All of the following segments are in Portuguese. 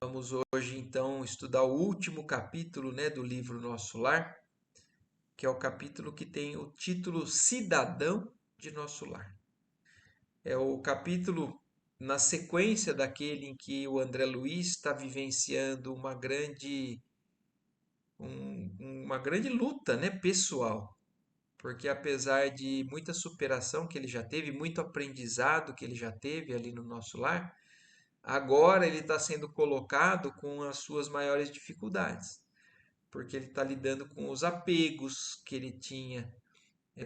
Vamos hoje então estudar o último capítulo, do livro Nosso Lar, que é o capítulo que tem o título Cidadão de Nosso Lar. É o capítulo na sequência daquele em que o André Luiz está vivenciando uma grande luta, pessoal. Porque apesar de muita superação que ele já teve, muito aprendizado que ele já teve ali no Nosso Lar, agora ele está sendo colocado com as suas maiores dificuldades, porque ele está lidando com os apegos que ele tinha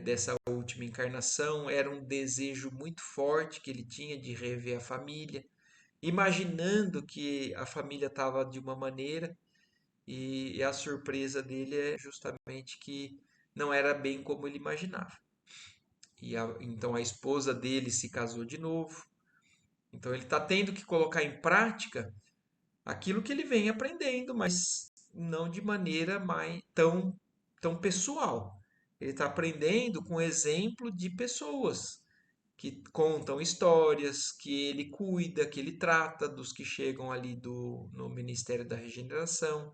dessa última encarnação. Era um desejo muito forte que ele tinha de rever a família, imaginando que a família estava de uma maneira e a surpresa dele é justamente que não era bem como ele imaginava. Então a esposa dele se casou de novo. Então ele está tendo que colocar em prática aquilo que ele vem aprendendo, mas não de maneira mais tão pessoal. Ele está aprendendo com exemplo de pessoas que contam histórias, que ele cuida, que ele trata dos que chegam ali no Ministério da Regeneração.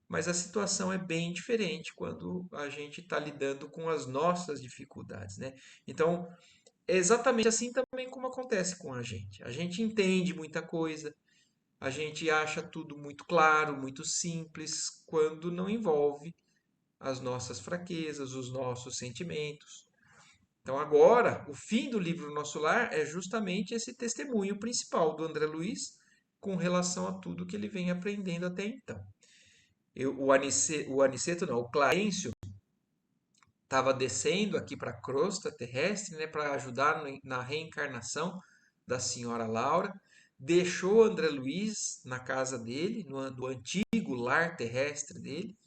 Mas a situação é bem diferente quando a gente está lidando com as nossas dificuldades, né? Então, é exatamente assim também como acontece com a gente. A gente entende muita coisa, a gente acha tudo muito claro, muito simples, quando não envolve as nossas fraquezas, os nossos sentimentos. Então, agora, o fim do livro Nosso Lar é justamente esse testemunho principal do André Luiz com relação a tudo que ele vem aprendendo até então. O Clarencio estava descendo aqui para a crosta terrestre, para ajudar na reencarnação da senhora Laura, deixou André Luiz na casa dele, no antigo lar terrestre dele,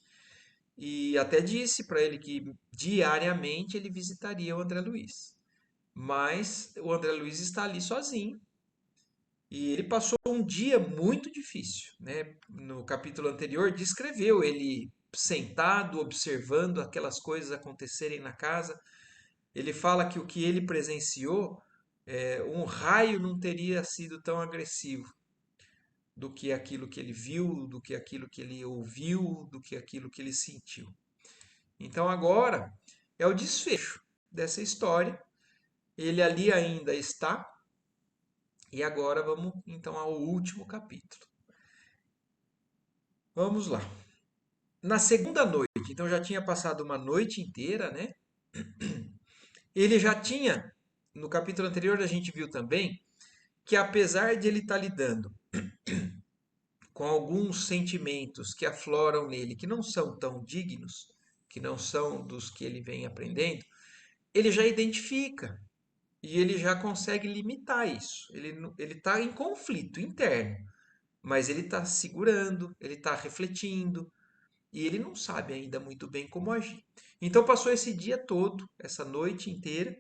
e até disse para ele que diariamente ele visitaria o André Luiz. Mas o André Luiz está ali sozinho e ele passou um dia muito difícil, né? No capítulo anterior descreveu ele sentado, observando aquelas coisas acontecerem na casa. Ele fala que o que ele presenciou, um raio não teria sido tão agressivo do que aquilo que ele viu, do que aquilo que ele ouviu, do que aquilo que ele sentiu. Então agora é o desfecho dessa história. Ele ali ainda está, e agora vamos então ao último capítulo. Vamos lá. Na segunda noite, então já tinha passado uma noite inteira, né? Ele já tinha, no capítulo anterior a gente viu também, que apesar de ele estar lidando com alguns sentimentos que afloram nele, que não são tão dignos, que não são dos que ele vem aprendendo, ele já identifica e ele já consegue limitar isso. Ele está em conflito interno, mas ele está segurando, ele está refletindo e ele não sabe ainda muito bem como agir. Então passou esse dia todo, essa noite inteira.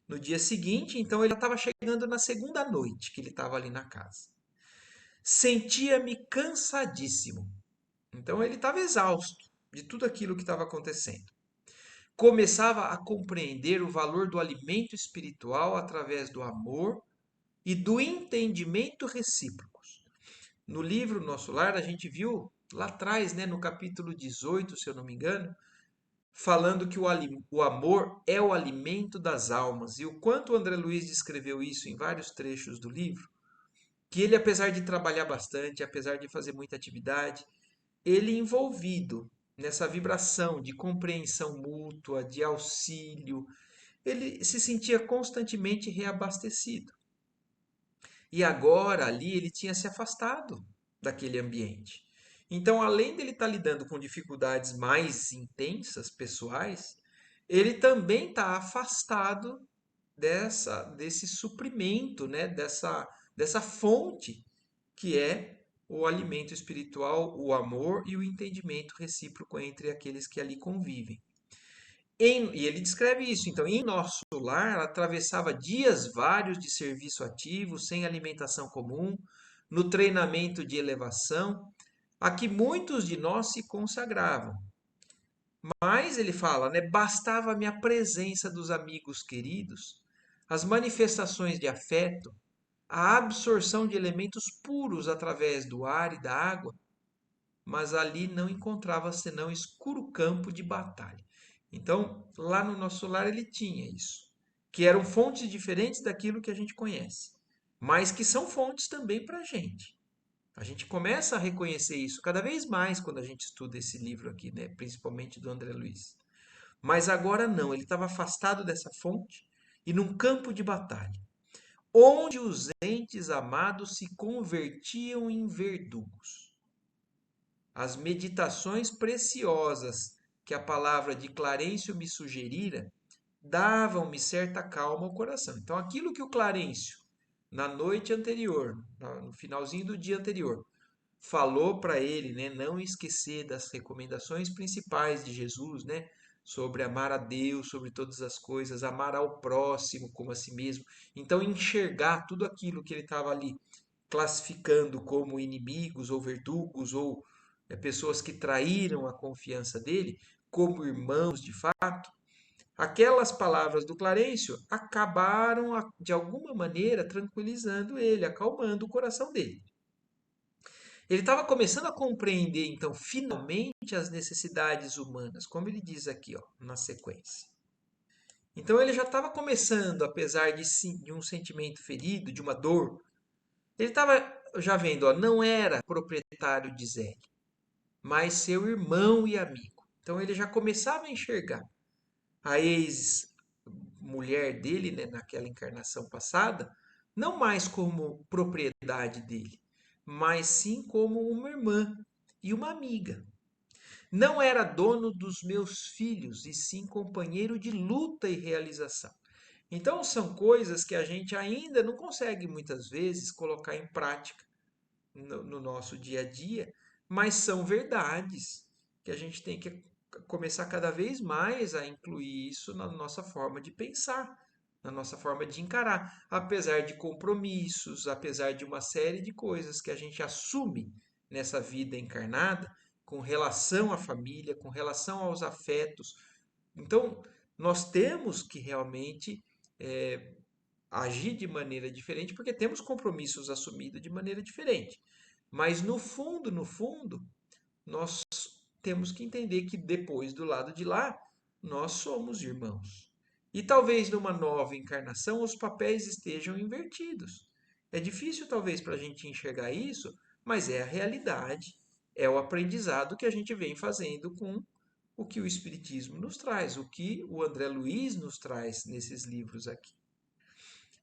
No dia seguinte, então ele estava chegando na segunda noite que ele estava ali na casa. Sentia-me cansadíssimo. Então ele estava exausto de tudo aquilo que estava acontecendo. Começava a compreender o valor do alimento espiritual através do amor e do entendimento recíprocos. No livro Nosso Lar, a gente viu lá atrás, no capítulo 18, se eu não me engano, falando que o amor é o alimento das almas. E o quanto o André Luiz descreveu isso em vários trechos do livro, que ele, apesar de trabalhar bastante, apesar de fazer muita atividade, ele envolvido nessa vibração de compreensão mútua, de auxílio, ele se sentia constantemente reabastecido. E agora ali ele tinha se afastado daquele ambiente. Então, além dele estar lidando com dificuldades mais intensas, pessoais, ele também está afastado desse suprimento, dessa fonte que é o alimento espiritual, o amor e o entendimento recíproco entre aqueles que ali convivem. E ele descreve isso. Então, em nosso lar, atravessava dias vários de serviço ativo, sem alimentação comum, no treinamento de elevação, a que muitos de nós se consagravam. Mas, ele fala, bastava-me a presença dos amigos queridos, as manifestações de afeto, a absorção de elementos puros através do ar e da água, mas ali não encontrava senão escuro campo de batalha. Então, lá no nosso lar ele tinha isso, que eram fontes diferentes daquilo que a gente conhece, mas que são fontes também para a gente. A gente começa a reconhecer isso cada vez mais quando a gente estuda esse livro aqui, né? Principalmente do André Luiz. Mas agora não, ele estava afastado dessa fonte e num campo de batalha, onde os entes amados se convertiam em verdugos. As meditações preciosas que a palavra de Clarencio me sugerira davam-me certa calma ao coração. Então, aquilo que o Clarencio, na noite anterior, no finalzinho do dia anterior, falou para ele, né, não esquecer das recomendações principais de Jesus, né, sobre amar a Deus, sobre todas as coisas, amar ao próximo como a si mesmo. Então, enxergar tudo aquilo que ele estava ali classificando como inimigos ou verdugos ou pessoas que traíram a confiança dele como irmãos de fato, aquelas palavras do Clarencio acabaram de alguma maneira tranquilizando ele, acalmando o coração dele. Ele estava começando a compreender, então, finalmente as necessidades humanas, como ele diz aqui, ó, na sequência. Então ele já estava começando, apesar de um sentimento ferido, de uma dor, ele estava já vendo, ó, não era proprietário de Zé, mas seu irmão e amigo. Então ele já começava a enxergar a ex-mulher dele, né, naquela encarnação passada, não mais como propriedade dele, mas sim como uma irmã e uma amiga. Não era dono dos meus filhos, e sim companheiro de luta e realização. Então, são coisas que a gente ainda não consegue muitas vezes colocar em prática no nosso dia a dia, mas são verdades que a gente tem que começar cada vez mais a incluir isso na nossa forma de pensar, na nossa forma de encarar, apesar de compromissos, apesar de uma série de coisas que a gente assume nessa vida encarnada com relação à família, com relação aos afetos. Então, nós temos que realmente agir de maneira diferente porque temos compromissos assumidos de maneira diferente. Mas no fundo, nós temos que entender que depois do lado de lá, nós somos irmãos. E talvez numa nova encarnação os papéis estejam invertidos. É difícil talvez para a gente enxergar isso, mas é a realidade, é o aprendizado que a gente vem fazendo com o que o Espiritismo nos traz, o que o André Luiz nos traz nesses livros aqui.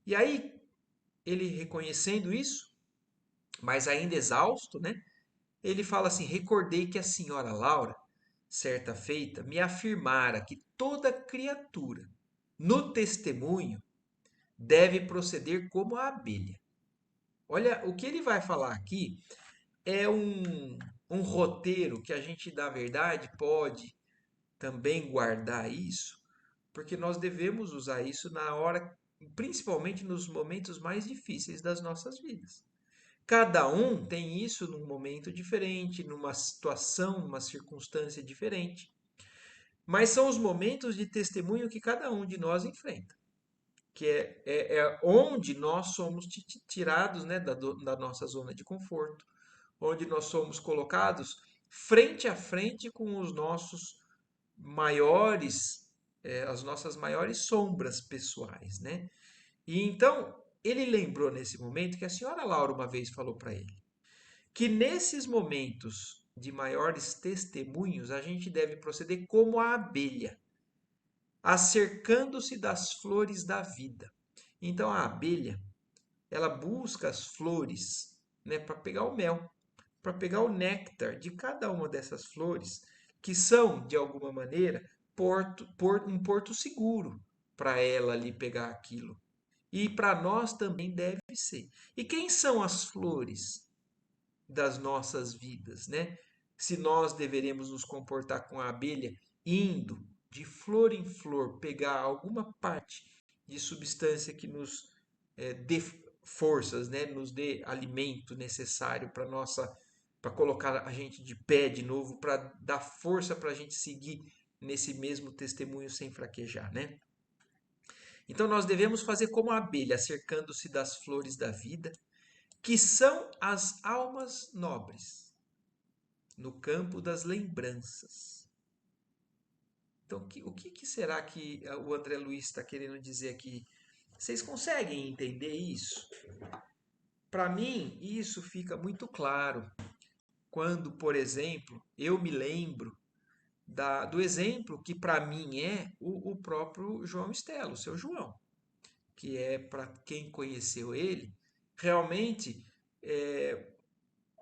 E aí, ele reconhecendo isso, mas ainda exausto, né? Ele fala assim: recordei que a senhora Laura, certa feita, me afirmara que toda criatura, no testemunho, deve proceder como a abelha. Olha, o que ele vai falar aqui é um roteiro que a gente, na verdade, pode também guardar isso, porque nós devemos usar isso na hora, principalmente nos momentos mais difíceis das nossas vidas. Cada um tem isso num momento diferente, numa situação, numa circunstância diferente. Mas são os momentos de testemunho que cada um de nós enfrenta, que é onde nós somos tirados, né, da nossa zona de conforto, onde nós somos colocados frente a frente com os nossos maiores, as nossas maiores sombras pessoais, né? E então ele lembrou nesse momento que a senhora Laura uma vez falou para ele que nesses momentos de maiores testemunhos a gente deve proceder como a abelha, acercando-se das flores da vida. Então a abelha, ela busca as flores, né, para pegar o mel, para pegar o néctar de cada uma dessas flores, que são, de alguma maneira, um porto seguro para ela ali pegar aquilo. E para nós também deve ser. E quem são as flores das nossas vidas, né? Se nós deveremos nos comportar com a abelha, indo de flor em flor, pegar alguma parte de substância que nos dê forças, né? Nos dê alimento necessário para nossa, para colocar a gente de pé de novo, para dar força para a gente seguir nesse mesmo testemunho sem fraquejar, né? Então nós devemos fazer como a abelha, cercando-se das flores da vida, que são as almas nobres, no campo das lembranças. Então, o que será que o André Luiz está querendo dizer aqui? Vocês conseguem entender isso? Para mim, isso fica muito claro quando, por exemplo, eu me lembro do exemplo que para mim é o próprio João Estela, o seu João, que é, para quem conheceu ele, realmente é,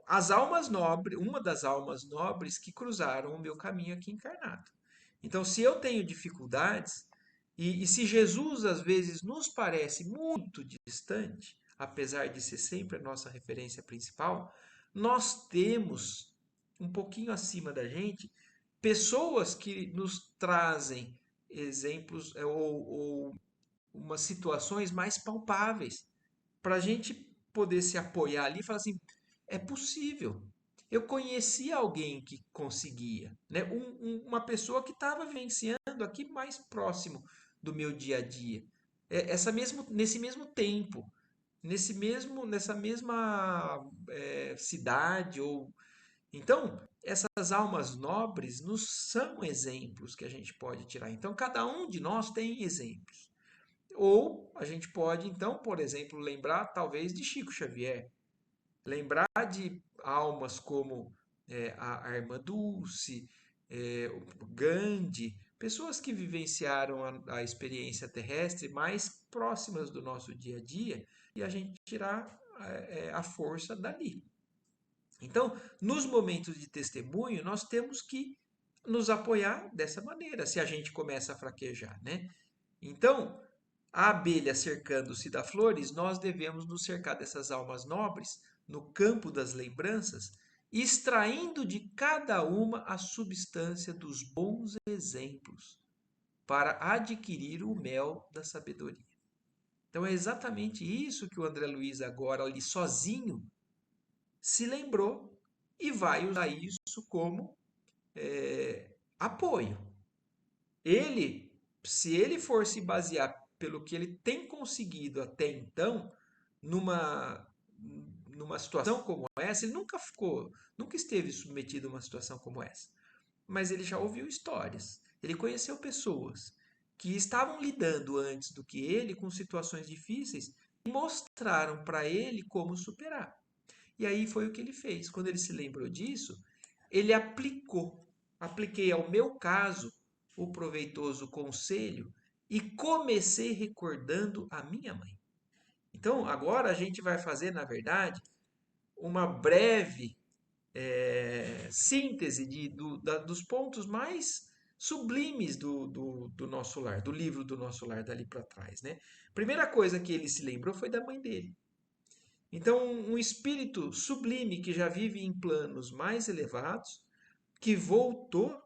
as almas nobres, uma das almas nobres que cruzaram o meu caminho aqui encarnado. Então, se eu tenho dificuldades, e se Jesus às vezes nos parece muito distante, apesar de ser sempre a nossa referência principal, nós temos um pouquinho acima da gente pessoas que nos trazem exemplos ou umas situações mais palpáveis para a gente poder se apoiar ali e falar assim, é possível. Eu conhecia alguém que conseguia, né? Uma pessoa que estava vivenciando aqui mais próximo do meu dia a dia. Nesse mesmo tempo, nessa mesma cidade ou então essas almas nobres nos são exemplos que a gente pode tirar. Então cada um de nós tem exemplos. Ou a gente pode então, por exemplo, lembrar talvez de Chico Xavier, lembrar de almas como a Irmã Dulce, o Gandhi, pessoas que vivenciaram a experiência terrestre mais próximas do nosso dia a dia e a gente tirar a força dali. Então, nos momentos de testemunho, nós temos que nos apoiar dessa maneira, se a gente começa a fraquejar, né? Então, a abelha cercando-se das flores, nós devemos nos cercar dessas almas nobres no campo das lembranças, extraindo de cada uma a substância dos bons exemplos, para adquirir o mel da sabedoria. Então é exatamente isso que o André Luiz agora ali sozinho se lembrou e vai usar isso como apoio. Ele, se ele for se basear pelo que ele tem conseguido até então, numa numa situação como essa, ele nunca esteve submetido a uma situação como essa. Mas ele já ouviu histórias, ele conheceu pessoas que estavam lidando antes do que ele com situações difíceis e mostraram para ele como superar. E aí foi o que ele fez. Quando ele se lembrou disso, ele apliquei ao meu caso o proveitoso conselho e comecei recordando a minha mãe. Então, agora a gente vai fazer, na verdade, uma breve síntese dos pontos mais sublimes do nosso lar, do livro do nosso lar dali para trás, né? Primeira coisa que ele se lembrou foi da mãe dele. Então, um espírito sublime que já vive em planos mais elevados, que voltou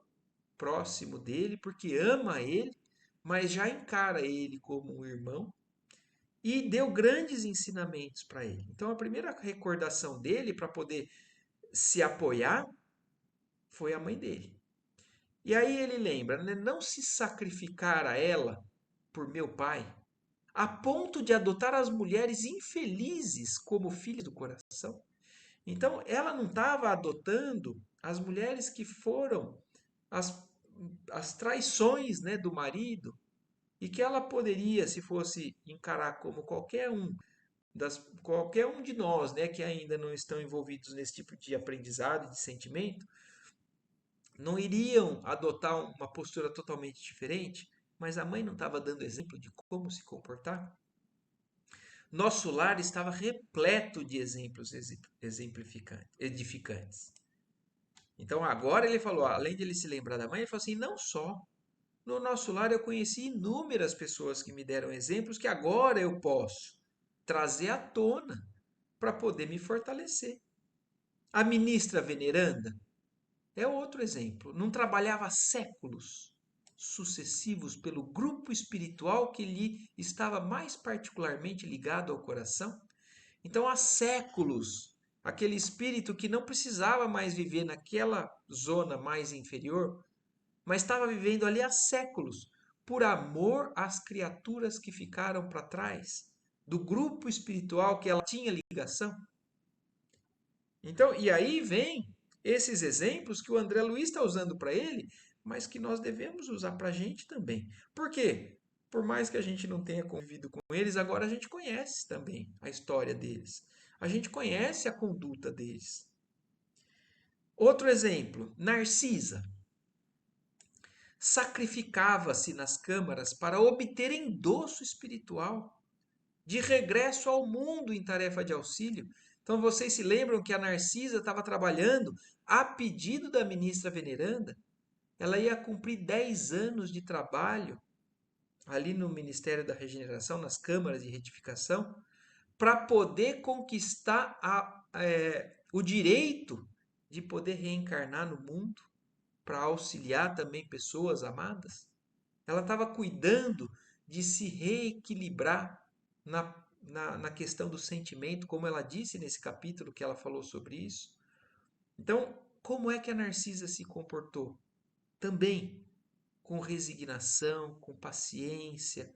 próximo dele porque ama ele, mas já encara ele como um irmão e deu grandes ensinamentos para ele. Então, a primeira recordação dele para poder se apoiar foi a mãe dele. E aí ele lembra, né? Não se sacrificar a ela por meu pai, a ponto de adotar as mulheres infelizes como filhas do coração. Então, ela não estava adotando as mulheres que foram as, as traições, né, do marido e que ela poderia, se fosse encarar como qualquer um de nós, né, que ainda não estão envolvidos nesse tipo de aprendizado, de sentimento, não iriam adotar uma postura totalmente diferente, mas a mãe não estava dando exemplo de como se comportar? Nosso lar estava repleto de exemplos edificantes. Então agora ele falou, além de ele se lembrar da mãe, ele falou assim: não só. No nosso lar eu conheci inúmeras pessoas que me deram exemplos que agora eu posso trazer à tona para poder me fortalecer. A ministra veneranda é outro exemplo. Não trabalhava há séculos sucessivos pelo grupo espiritual que lhe estava mais particularmente ligado ao coração. Então, há séculos, aquele espírito que não precisava mais viver naquela zona mais inferior, mas estava vivendo ali há séculos, por amor às criaturas que ficaram para trás, do grupo espiritual que ela tinha ligação. Então, e aí vem esses exemplos que o André Luiz está usando para ele, mas que nós devemos usar para a gente também. Por quê? Por mais que a gente não tenha convivido com eles, agora a gente conhece também a história deles. A gente conhece a conduta deles. Outro exemplo, Narcisa. Sacrificava-se nas câmaras para obter endosso espiritual, de regresso ao mundo em tarefa de auxílio. Então vocês se lembram que a Narcisa estava trabalhando a pedido da ministra veneranda? Ela ia cumprir 10 anos de trabalho ali no Ministério da Regeneração, nas câmaras de retificação, para poder conquistar o direito de poder reencarnar no mundo, para auxiliar também pessoas amadas. Ela estava cuidando de se reequilibrar na questão do sentimento, como ela disse nesse capítulo que ela falou sobre isso. Então, como é que a Narcisa se comportou? Também com resignação, com paciência,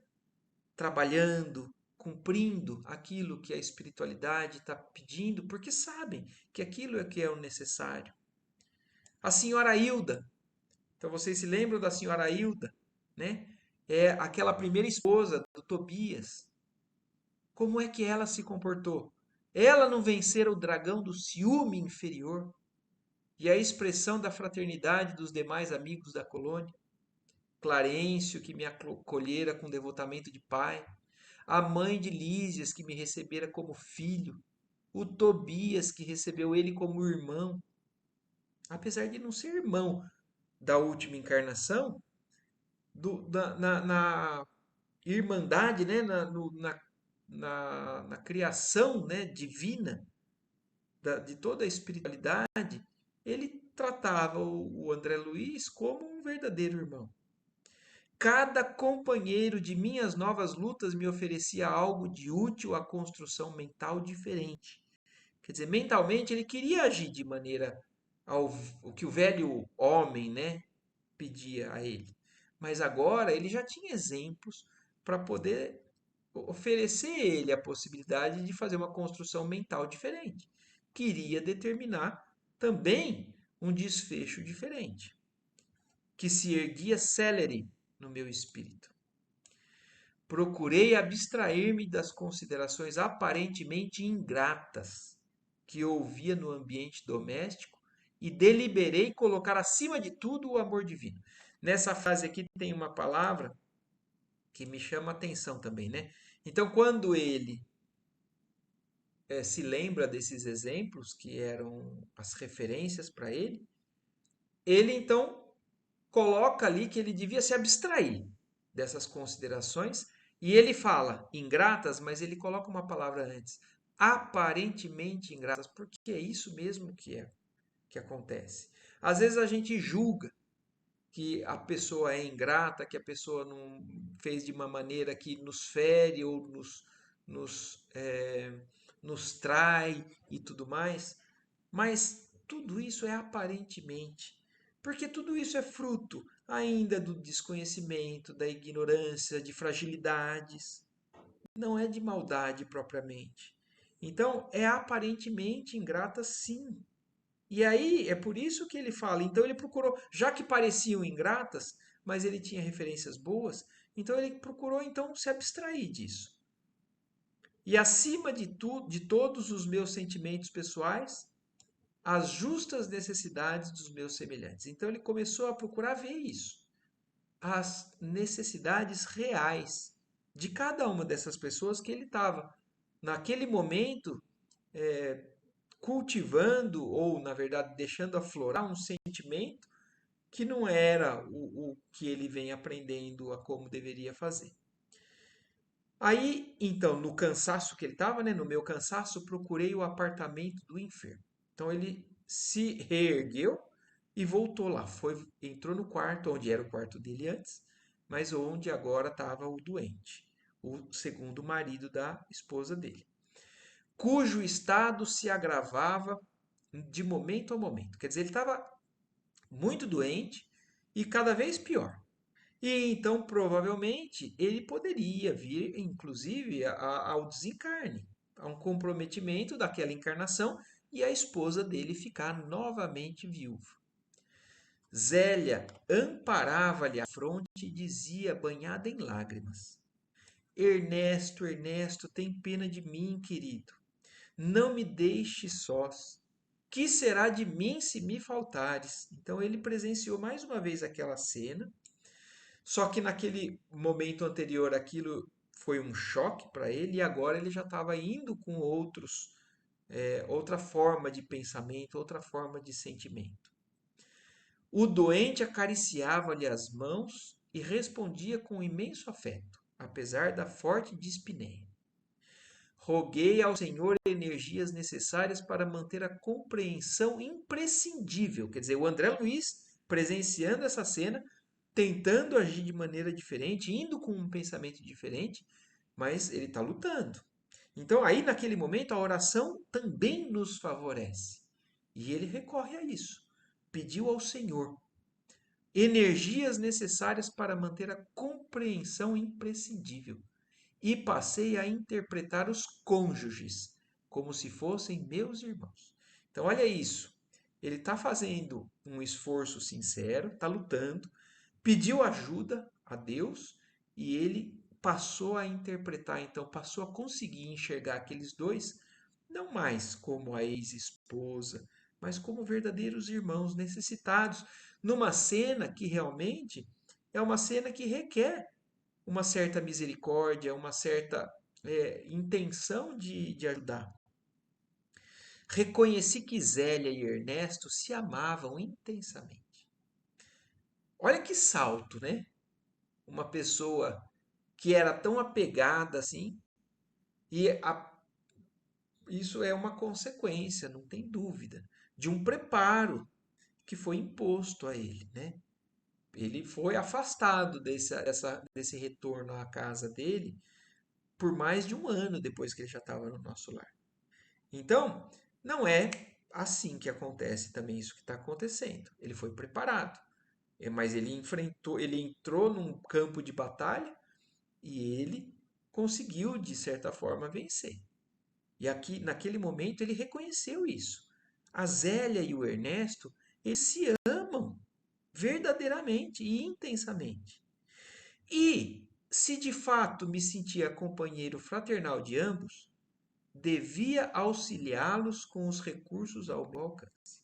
trabalhando, cumprindo aquilo que a espiritualidade está pedindo, porque sabem que aquilo é que é o necessário. A senhora Hilda, então vocês se lembram da senhora Hilda, né? É aquela primeira esposa do Tobias. Como é que ela se comportou? Ela não vencera o dragão do ciúme inferior e a expressão da fraternidade dos demais amigos da colônia. Clarencio, que me acolhera com devotamento de pai, a mãe de Lísias, que me recebera como filho, o Tobias, que recebeu ele como irmão, apesar de não ser irmão da última encarnação, na irmandade, né, na criação, né, divina de toda a espiritualidade, ele tratava o André Luiz como um verdadeiro irmão. Cada companheiro de minhas novas lutas me oferecia algo de útil à construção mental diferente. Quer dizer, mentalmente ele queria agir de maneira o que o velho homem, né, pedia a ele. Mas agora ele já tinha exemplos para poder oferecer a ele a possibilidade de fazer uma construção mental diferente. Queria determinar também um desfecho diferente, que se erguia celere no meu espírito. Procurei abstrair-me das considerações aparentemente ingratas que ouvia no ambiente doméstico e deliberei colocar acima de tudo o amor divino. Nessa frase aqui tem uma palavra que me chama a atenção também, né? Então, quando ele se lembra desses exemplos que eram as referências para ele, ele então coloca ali que ele devia se abstrair dessas considerações e ele fala ingratas, mas ele coloca uma palavra antes, aparentemente ingratas, porque é isso mesmo que acontece. Às vezes a gente julga que a pessoa é ingrata, que a pessoa não fez de uma maneira que nos fere ou nos trai e tudo mais, mas tudo isso é aparentemente, porque tudo isso é fruto ainda do desconhecimento, da ignorância, de fragilidades, não é de maldade propriamente. Então, é aparentemente ingrata, sim. E aí é por isso que ele fala. Então ele procurou, já que pareciam ingratas, mas ele tinha referências boas, então ele procurou então se abstrair disso. E acima de tudo, de todos os meus sentimentos pessoais, as justas necessidades dos meus semelhantes. Então ele começou a procurar ver isso, as necessidades reais de cada uma dessas pessoas que ele estava naquele momento cultivando ou, na verdade, deixando aflorar um sentimento que não era o que ele vem aprendendo a como deveria fazer. Aí, então, no cansaço que ele estava, né, no meu cansaço, procurei o apartamento do enfermo. Então ele se reergueu e voltou lá. Entrou no quarto, onde era o quarto dele antes, mas onde agora estava o doente, o segundo marido da esposa dele, cujo estado se agravava de momento a momento. Quer dizer, ele estava muito doente e cada vez pior. E então, provavelmente, ele poderia vir, inclusive, ao desencarne, a um comprometimento daquela encarnação e a esposa dele ficar novamente viúva. Zélia amparava-lhe a fronte e dizia, banhada em lágrimas: Ernesto, Ernesto, tem pena de mim, querido. Não me deixe sós. Que será de mim se me faltares? Então ele presenciou mais uma vez aquela cena, só que naquele momento anterior aquilo foi um choque para ele e agora ele já estava indo com outra forma de pensamento, outra forma de sentimento. O doente acariciava-lhe as mãos e respondia com imenso afeto, apesar da forte dispneia. Roguei ao Senhor energias necessárias para manter a compreensão imprescindível. Quer dizer, o André Luiz presenciando essa cena, tentando agir de maneira diferente, indo com um pensamento diferente, mas ele está lutando. Então, aí naquele momento, a oração também nos favorece. E ele recorre a isso. Pediu ao Senhor energias necessárias para manter a compreensão imprescindível e passei a interpretar os cônjuges como se fossem meus irmãos. Então, olha isso. Ele está fazendo um esforço sincero, está lutando, pediu ajuda a Deus e ele passou a interpretar, então passou a conseguir enxergar aqueles dois não mais como a ex-esposa, mas como verdadeiros irmãos necessitados, numa cena que realmente é uma cena que requer uma certa misericórdia, uma certa intenção de ajudar. Reconheci que Zélia e Ernesto se amavam intensamente. Olha que salto, né? Uma pessoa que era tão apegada assim, e isso é uma consequência, não tem dúvida, de um preparo que foi imposto a ele, né? Ele foi afastado desse retorno à casa dele por mais de um ano depois que ele já estava no nosso lar. Então, não é assim que acontece também isso que está acontecendo. Ele foi preparado, mas ele enfrentou, ele entrou num campo de batalha e ele conseguiu, de certa forma, vencer. E aqui, naquele momento, ele reconheceu isso. A Zélia e o Ernesto, eles se amam verdadeiramente e intensamente. E, se de fato me sentia companheiro fraternal de ambos, devia auxiliá-los com os recursos ao meu alcance.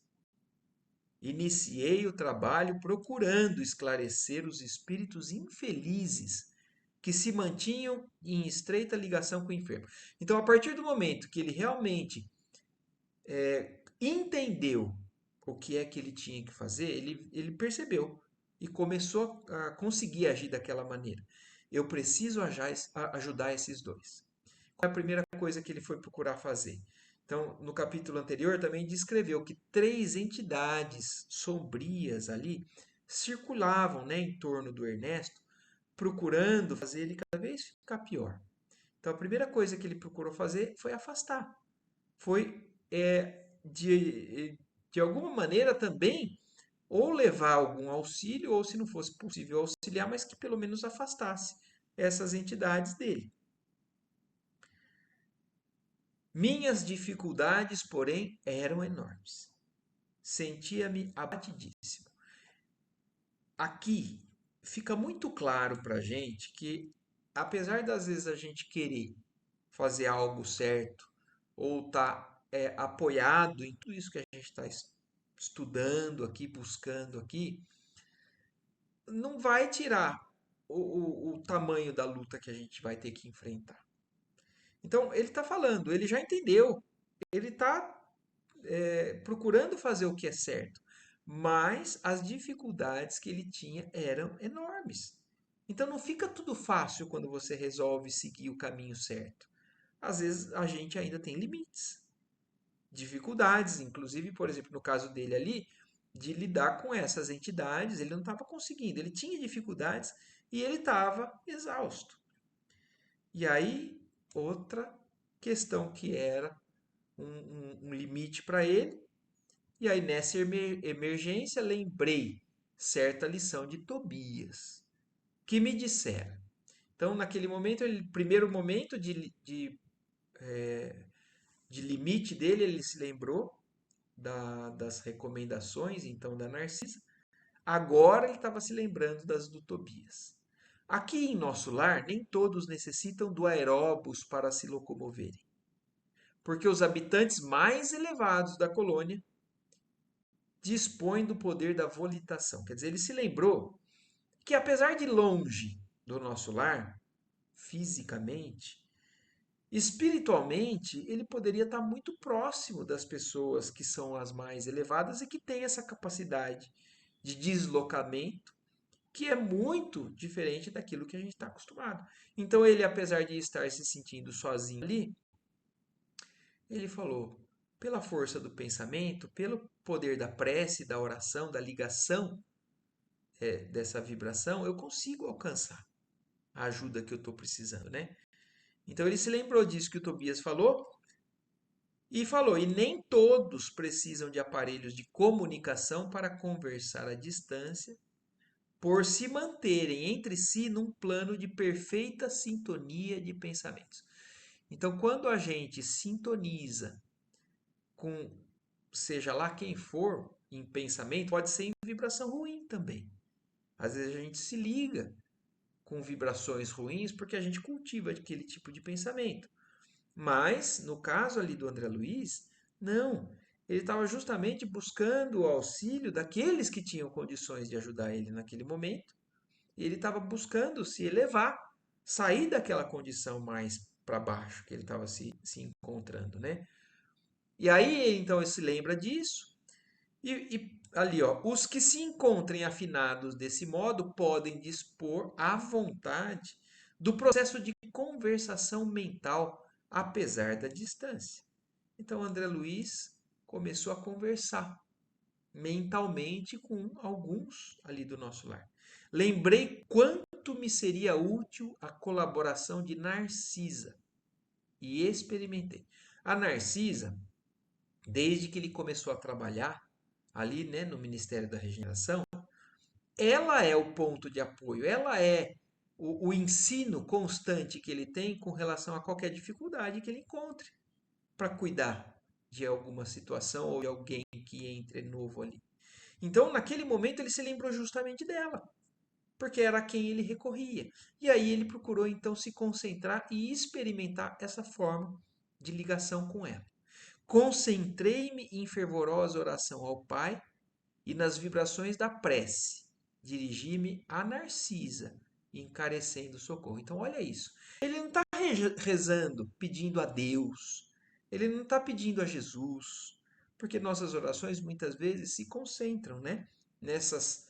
Iniciei o trabalho procurando esclarecer os espíritos infelizes que se mantinham em estreita ligação com o enfermo. Então, a partir do momento que ele realmente entendeu o que é que ele tinha que fazer, ele percebeu e começou a conseguir agir daquela maneira. Eu preciso ajudar esses dois. Qual é a primeira coisa que ele foi procurar fazer? Então, no capítulo anterior também descreveu que três entidades sombrias ali circulavam, né, em torno do Ernesto, procurando fazer ele cada vez ficar pior. Então, a primeira coisa que ele procurou fazer foi afastar. Foi, de alguma maneira também, ou levar algum auxílio, ou se não fosse possível auxiliar, mas que pelo menos afastasse essas entidades dele. Minhas dificuldades, porém, eram enormes. Sentia-me abatidíssimo. Aqui fica muito claro para a gente que, apesar das vezes a gente querer fazer algo certo ou estar apoiado em tudo isso que a gente está estudando aqui, buscando aqui, não vai tirar o tamanho da luta que a gente vai ter que enfrentar. Então, ele está falando, ele já entendeu, ele está procurando fazer o que é certo, mas as dificuldades que ele tinha eram enormes. Então não fica tudo fácil quando você resolve seguir o caminho certo. Às vezes a gente ainda tem limites, dificuldades, inclusive, por exemplo, no caso dele ali, de lidar com essas entidades, ele não estava conseguindo, ele tinha dificuldades e ele estava exausto. E aí, outra questão que era um limite para ele. E aí, nessa emergência, lembrei certa lição de Tobias. que me disseram. Então, naquele momento, primeiro momento de limite dele, ele se lembrou das recomendações, então, da Narcisa. Agora ele estava se lembrando das do Tobias. Aqui em nosso lar, nem todos necessitam do aeróbus para se locomoverem, porque os habitantes mais elevados da colônia dispõem do poder da volitação. Quer dizer, ele se lembrou que, apesar de longe do nosso lar, fisicamente, espiritualmente, ele poderia estar muito próximo das pessoas que são as mais elevadas e que têm essa capacidade de deslocamento que é muito diferente daquilo que a gente está acostumado. Então ele, apesar de estar se sentindo sozinho ali, ele falou, pela força do pensamento, pelo poder da prece, da oração, da ligação dessa vibração, eu consigo alcançar a ajuda que eu estou precisando, né? Então ele se lembrou disso que o Tobias falou, e nem todos precisam de aparelhos de comunicação para conversar à distância, por se manterem entre si num plano de perfeita sintonia de pensamentos. Então, quando a gente sintoniza com seja lá quem for em pensamento, pode ser em vibração ruim também. Às vezes a gente se liga com vibrações ruins porque a gente cultiva aquele tipo de pensamento. Mas, no caso ali do André Luiz, não. Ele estava justamente buscando o auxílio daqueles que tinham condições de ajudar ele naquele momento. E ele estava buscando se elevar, sair daquela condição mais para baixo que ele estava se encontrando, né? E aí, então, ele se lembra disso. E ali, ó, os que se encontrem afinados desse modo podem dispor à vontade do processo de conversação mental, apesar da distância. Então, André Luiz começou a conversar mentalmente com alguns ali do nosso lar. Lembrei quanto me seria útil a colaboração de Narcisa e experimentei. A Narcisa, desde que ele começou a trabalhar ali, né, no Ministério da Regeneração, ela é o ponto de apoio, ela é o ensino constante que ele tem com relação a qualquer dificuldade que ele encontre para cuidar de alguma situação ou de alguém que entre novo ali. Então, naquele momento, ele se lembrou justamente dela, porque era a quem ele recorria. E aí ele procurou então se concentrar e experimentar essa forma de ligação com ela. Concentrei-me em fervorosa oração ao Pai e nas vibrações da prece. Dirigi-me a Narcisa, encarecendo socorro. Então, olha isso. Ele não está rezando, pedindo a Deus. Ele não está pedindo a Jesus. Porque nossas orações muitas vezes se concentram, né, nessas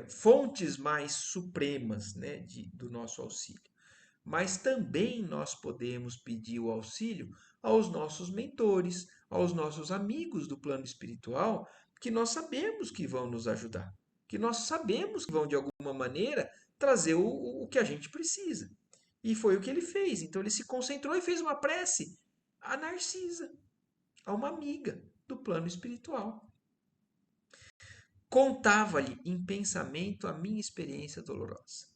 fontes mais supremas, né, do nosso auxílio. Mas também nós podemos pedir o auxílio aos nossos mentores, aos nossos amigos do plano espiritual, que nós sabemos que vão nos ajudar, que nós sabemos que vão, de alguma maneira, trazer o que a gente precisa. E foi o que ele fez. Então ele se concentrou e fez uma prece a Narcisa, a uma amiga do plano espiritual. Contava-lhe em pensamento a minha experiência dolorosa.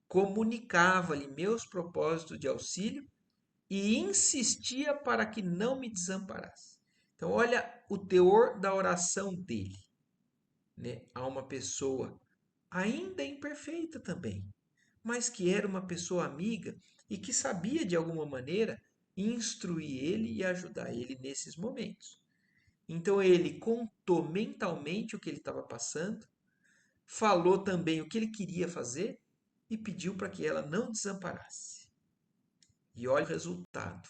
Comunicava-lhe meus propósitos de auxílio e insistia para que não me desamparasse. Então, olha o teor da oração dele, né, a uma pessoa ainda imperfeita também, mas que era uma pessoa amiga e que sabia de alguma maneira instruir ele e ajudar ele nesses momentos. Então ele contou mentalmente o que ele estava passando, falou também o que ele queria fazer e pediu para que ela não desamparasse. E olha o resultado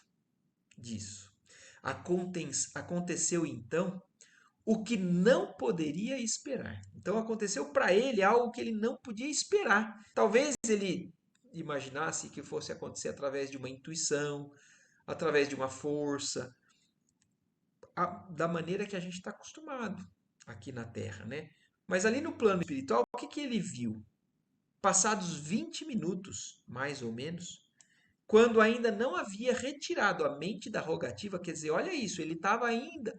disso. Aconteceu então o que não poderia esperar. Então aconteceu para ele algo que ele não podia esperar. Talvez ele imaginasse que fosse acontecer através de uma intuição, através de uma força, da maneira que a gente está acostumado aqui na Terra, né? Mas ali no plano espiritual, o que que ele viu? Passados 20 minutos, mais ou menos, quando ainda não havia retirado a mente da rogativa, quer dizer, olha isso, ele estava ainda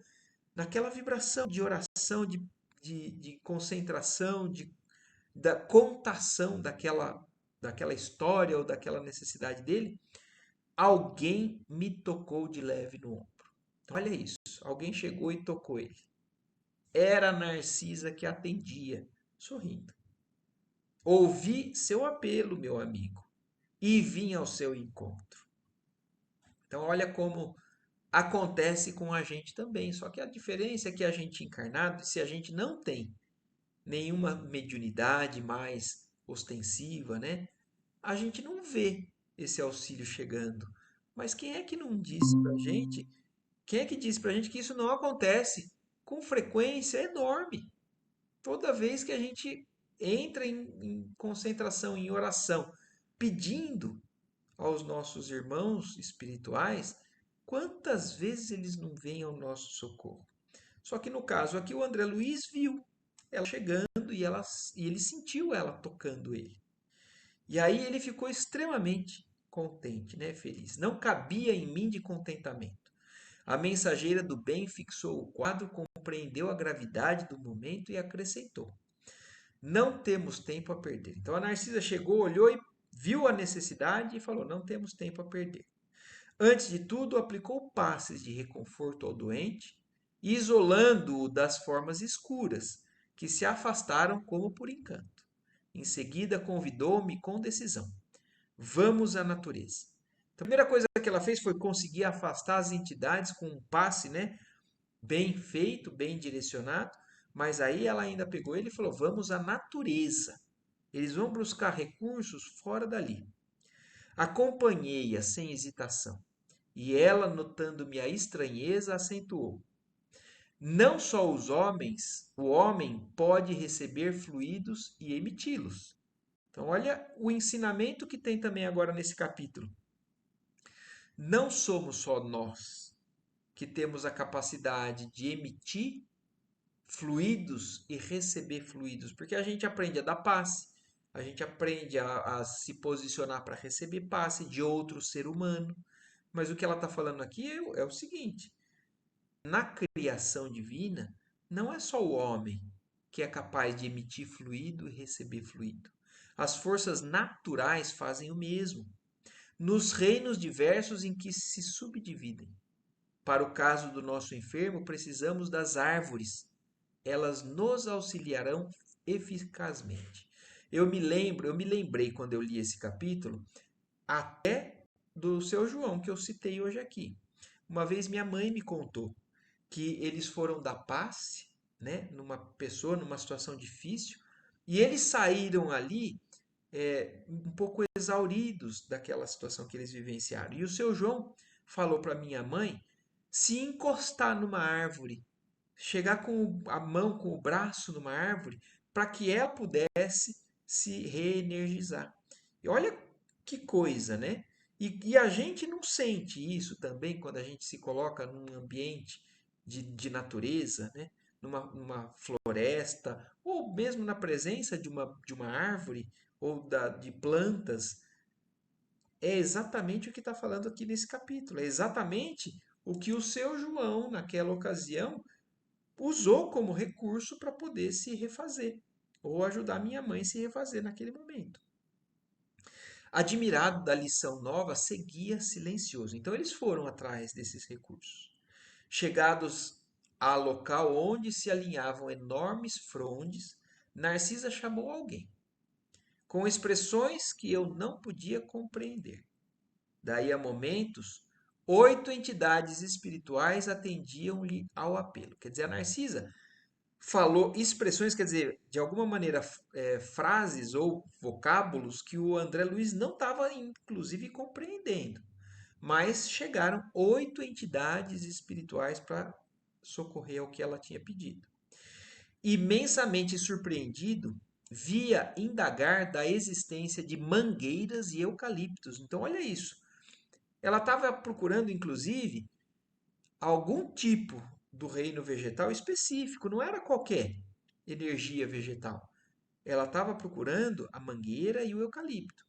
naquela vibração de oração, de concentração, da contação daquela história ou daquela necessidade dele, alguém me tocou de leve no ombro. Então, olha isso, alguém chegou e tocou ele. Era a Narcisa que atendia, sorrindo. Ouvi seu apelo, meu amigo, e vim ao seu encontro. Então, olha como acontece com a gente também. Só que a diferença é que a gente encarnado, se a gente não tem nenhuma mediunidade mais ostensiva, né? A gente não vê esse auxílio chegando. Mas quem é que não disse pra gente? Quem é que disse pra gente que isso não acontece com frequência enorme? Toda vez que a gente entra em concentração, em oração, pedindo aos nossos irmãos espirituais, quantas vezes eles não vêm ao nosso socorro? Só que no caso aqui o André Luiz viu ela chegando e ele sentiu ela tocando ele. E aí ele ficou extremamente contente, né, feliz. Não cabia em mim de contentamento. A mensageira do bem fixou o quadro, compreendeu a gravidade do momento e acrescentou: não temos tempo a perder. Então a Narcisa chegou, olhou e viu a necessidade e falou: não temos tempo a perder. Antes de tudo, aplicou passes de reconforto ao doente, isolando-o das formas escuras, que se afastaram como por encanto. Em seguida, convidou-me com decisão: vamos à natureza. Então, a primeira coisa que ela fez foi conseguir afastar as entidades com um passe, né, bem feito, bem direcionado, mas aí ela ainda pegou ele e falou: vamos à natureza. Eles vão buscar recursos fora dali. Acompanhei-a sem hesitação, e ela, notando minha estranheza, acentuou: não só o homem pode receber fluidos e emiti-los. Então, olha o ensinamento que tem também agora nesse capítulo. Não somos só nós que temos a capacidade de emitir fluidos e receber fluidos, porque a gente aprende a dar passe, a gente aprende a se posicionar para receber passe de outro ser humano. Mas o que ela está falando aqui é o seguinte: na criação divina, não é só o homem que é capaz de emitir fluido e receber fluido. As forças naturais fazem o mesmo, nos reinos diversos em que se subdividem. Para o caso do nosso enfermo, precisamos das árvores. Elas nos auxiliarão eficazmente. Eu me lembrei quando eu li esse capítulo, até do seu João, que eu citei hoje aqui. Uma vez minha mãe me contou que eles foram dar passe, né, numa pessoa, numa situação difícil, e eles saíram ali um pouco exauridos daquela situação que eles vivenciaram. E o seu João falou para minha mãe se encostar numa árvore, chegar com a mão, com o braço numa árvore, para que ela pudesse se reenergizar. E olha que coisa, né? E a gente não sente isso também quando a gente se coloca num ambiente de natureza, né? Numa floresta, ou mesmo na presença de uma árvore ou de plantas. É exatamente o que está falando aqui nesse capítulo. É exatamente o que o seu João, naquela ocasião, usou como recurso para poder se refazer, ou ajudar minha mãe a se refazer naquele momento. Admirado da lição nova, seguia silencioso. Então eles foram atrás desses recursos. Chegados ao local onde se alinhavam enormes frondes, Narcisa chamou alguém, com expressões que eu não podia compreender. Daí a momentos, 8 entidades espirituais atendiam-lhe ao apelo. Quer dizer, a Narcisa falou expressões, quer dizer, de alguma maneira, frases ou vocábulos que o André Luiz não estava, inclusive, compreendendo. Mas chegaram 8 entidades espirituais para socorrer ao que ela tinha pedido. Imensamente surpreendido, via indagar da existência de mangueiras e eucaliptos. Então, olha isso. Ela estava procurando, inclusive, algum tipo do reino vegetal específico, não era qualquer energia vegetal. Ela estava procurando a mangueira e o eucalipto.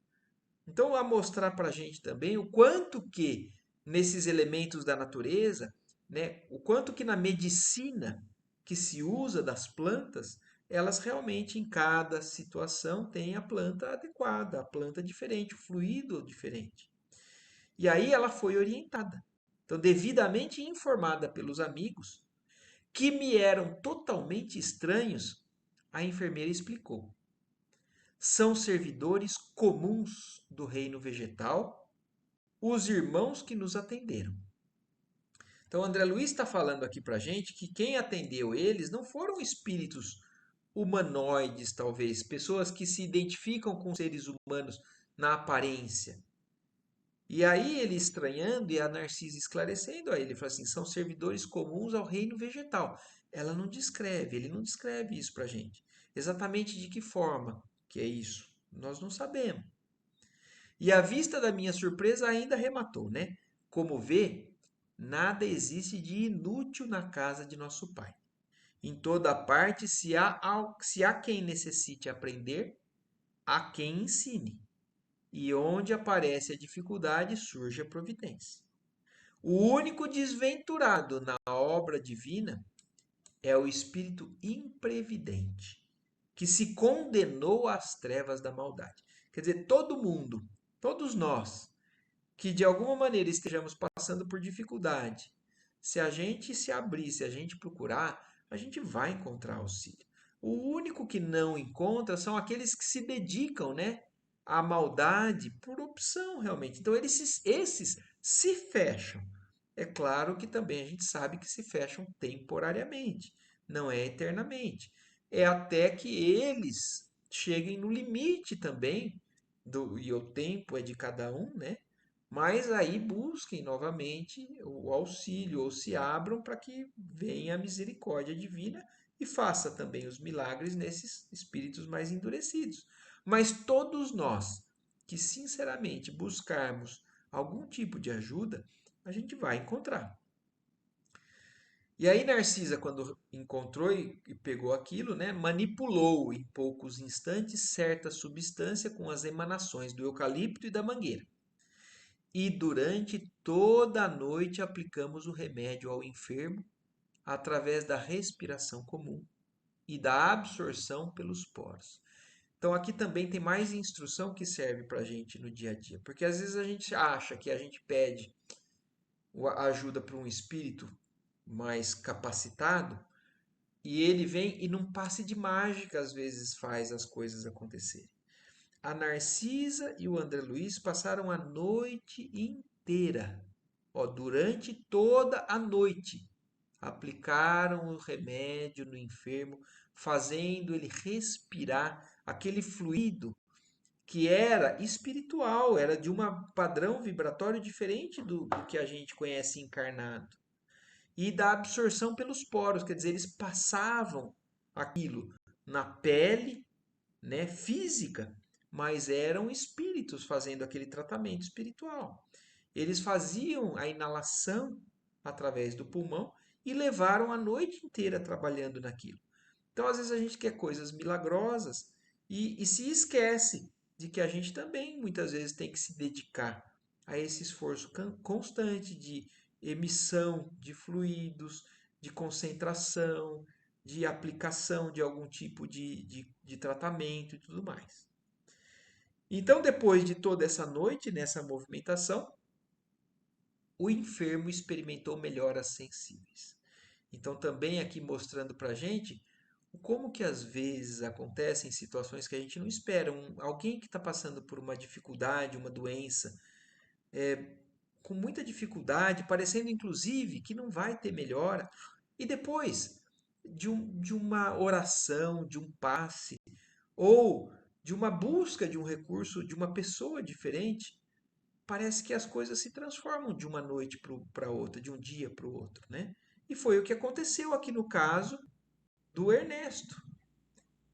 Então, a mostrar para a gente também o quanto que nesses elementos da natureza, né, o quanto que na medicina que se usa das plantas, elas realmente em cada situação têm a planta adequada, a planta diferente, o fluido diferente. E aí ela foi orientada. Então, devidamente informada pelos amigos, que me eram totalmente estranhos, a enfermeira explicou. São servidores comuns do reino vegetal, os irmãos que nos atenderam. Então, André Luiz está falando aqui para a gente que quem atendeu eles não foram espíritos humanoides, talvez, pessoas que se identificam com seres humanos na aparência. E aí ele estranhando e a Narcisa esclarecendo a ele, fala assim, são servidores comuns ao reino vegetal. Ela não descreve, ele não descreve isso para a gente. Exatamente de que forma que é isso? Nós não sabemos. E à vista da minha surpresa ainda arrematou, né? Como vê, nada existe de inútil na casa de nosso pai. Em toda parte, se há quem necessite aprender, há quem ensine. E onde aparece a dificuldade, surge a providência. O único desventurado na obra divina é o espírito imprevidente, que se condenou às trevas da maldade. Quer dizer, todo mundo, todos nós, que de alguma maneira estejamos passando por dificuldade, se a gente se abrir, se a gente procurar, a gente vai encontrar auxílio. O único que não encontra são aqueles que se dedicam, né, à maldade por opção, realmente. Então, esses se fecham. É claro que também a gente sabe que se fecham temporariamente, não é eternamente. É até que eles cheguem no limite também e o tempo é de cada um, né? Mas aí busquem novamente o auxílio ou se abram para que venha a misericórdia divina e faça também os milagres nesses espíritos mais endurecidos. Mas todos nós que sinceramente buscarmos algum tipo de ajuda, a gente vai encontrar. E aí Narcisa, quando encontrou e pegou aquilo, né, manipulou em poucos instantes certa substância com as emanações do eucalipto e da mangueira. E durante toda a noite aplicamos o remédio ao enfermo através da respiração comum e da absorção pelos poros. Então aqui também tem mais instrução que serve para a gente no dia a dia, porque às vezes a gente acha que a gente pede a ajuda para um espírito mais capacitado e ele vem e num passe de mágica às vezes faz as coisas acontecerem. A Narcisa e o André Luiz passaram a noite inteira, ó, durante toda a noite, aplicaram o remédio no enfermo, fazendo ele respirar aquele fluido que era espiritual, era de um padrão vibratório diferente do que a gente conhece encarnado. E da absorção pelos poros, quer dizer, eles passavam aquilo na pele, né, física, mas eram espíritos fazendo aquele tratamento espiritual. Eles faziam a inalação através do pulmão e levaram a noite inteira trabalhando naquilo. Então, às vezes, a gente quer coisas milagrosas e se esquece de que a gente também, muitas vezes, tem que se dedicar a esse esforço constante de emissão de fluidos, de concentração, de aplicação de algum tipo de tratamento e tudo mais. Então, depois de toda essa noite, nessa movimentação, o enfermo experimentou melhoras sensíveis. Então, também aqui mostrando para a gente como que às vezes acontecem situações que a gente não espera. Alguém que está passando por uma dificuldade, uma doença, com muita dificuldade, parecendo inclusive que não vai ter melhora, e depois de uma oração, de um passe, ou de uma busca de um recurso de uma pessoa diferente, parece que as coisas se transformam de uma noite para outra, de um dia para o outro, né? E foi o que aconteceu aqui no caso do Ernesto.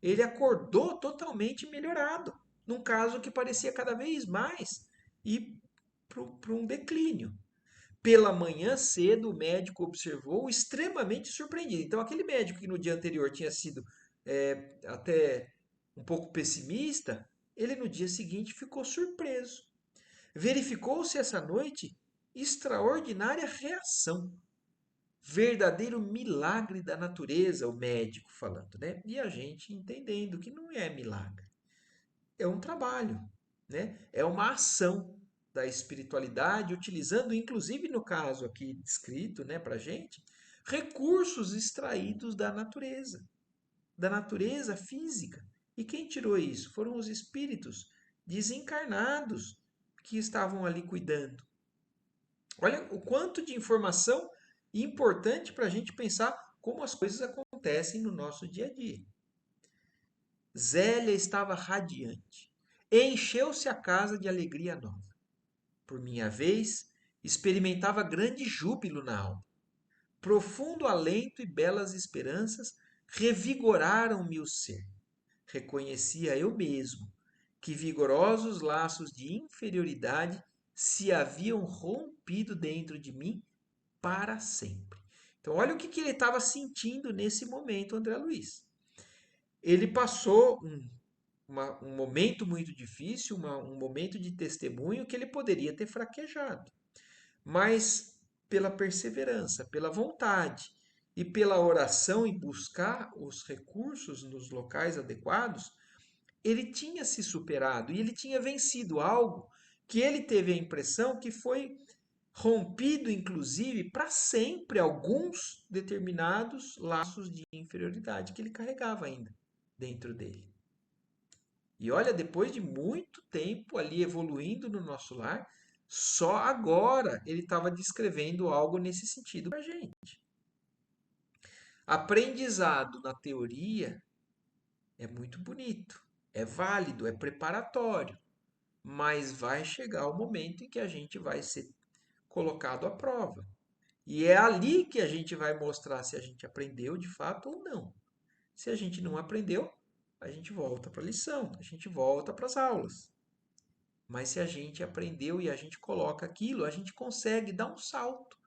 Ele acordou totalmente melhorado, num caso que parecia cada vez mais ir para um declínio. Pela manhã cedo, o médico observou extremamente surpreendido. Então, aquele médico que no dia anterior tinha sido até um pouco pessimista, ele no dia seguinte ficou surpreso. Verificou-se essa noite extraordinária reação. verdadeiro milagre da natureza, o médico falando, né? E a gente entendendo que não é milagre, é um trabalho, né? É uma ação da espiritualidade, utilizando, inclusive no caso aqui descrito, né, para gente, recursos extraídos da natureza física. E quem tirou isso? Foram os espíritos desencarnados que estavam ali cuidando. Olha o quanto de informação importante para a gente pensar como as coisas acontecem no nosso dia a dia. Zélia estava radiante. Encheu-se a casa de alegria nova. Por minha vez, experimentava grande júbilo na alma. Profundo alento e belas esperanças revigoraram-me o ser. Reconhecia eu mesmo que vigorosos laços de inferioridade se haviam rompido dentro de mim para sempre. Então, olha o que ele estava sentindo nesse momento, André Luiz. Ele passou um momento muito difícil, um momento de testemunho que ele poderia ter fraquejado. Mas pela perseverança, pela vontade e pela oração e buscar os recursos nos locais adequados, ele tinha se superado e ele tinha vencido algo que ele teve a impressão que foi rompido, inclusive, para sempre alguns determinados laços de inferioridade que ele carregava ainda dentro dele. E olha, depois de muito tempo ali evoluindo no nosso lar, só agora ele estava descrevendo algo nesse sentido para a gente. Aprendizado na teoria é muito bonito, é válido, é preparatório, mas vai chegar o momento em que a gente vai ser colocado à prova. E é ali que a gente vai mostrar se a gente aprendeu de fato ou não. Se a gente não aprendeu, a gente volta para a lição, a gente volta para as aulas. Mas se a gente aprendeu e a gente coloca aquilo, a gente consegue dar um salto.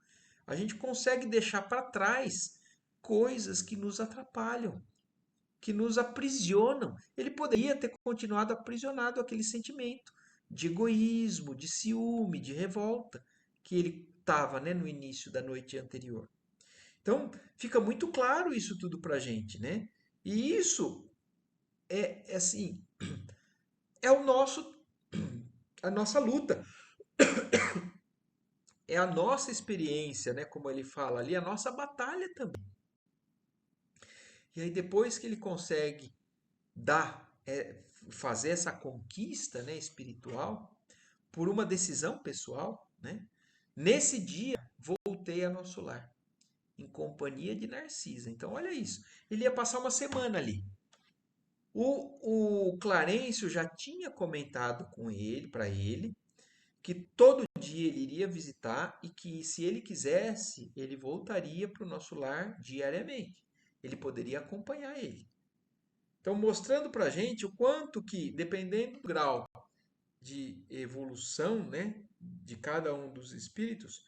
A gente consegue deixar para trás coisas que nos atrapalham, que nos aprisionam. Ele poderia ter continuado aprisionado aquele sentimento de egoísmo, de ciúme, de revolta que ele estava, né, no início da noite anterior. Então, fica muito claro isso tudo para a gente, né? E isso é assim, é o nosso, a nossa luta, é a nossa experiência, né? Como ele fala ali, a nossa batalha também. E aí depois que ele consegue fazer essa conquista, né, espiritual por uma decisão pessoal, né? Nesse dia voltei a nosso lar em companhia de Narcisa. Então olha isso, ele ia passar uma semana ali. O Clarencio já tinha comentado com ele, para ele, que todo dia ele iria visitar e que, se ele quisesse, ele voltaria para o nosso lar diariamente. Ele poderia acompanhar ele. Então, mostrando para a gente o quanto que, dependendo do grau de evolução, né, de cada um dos espíritos,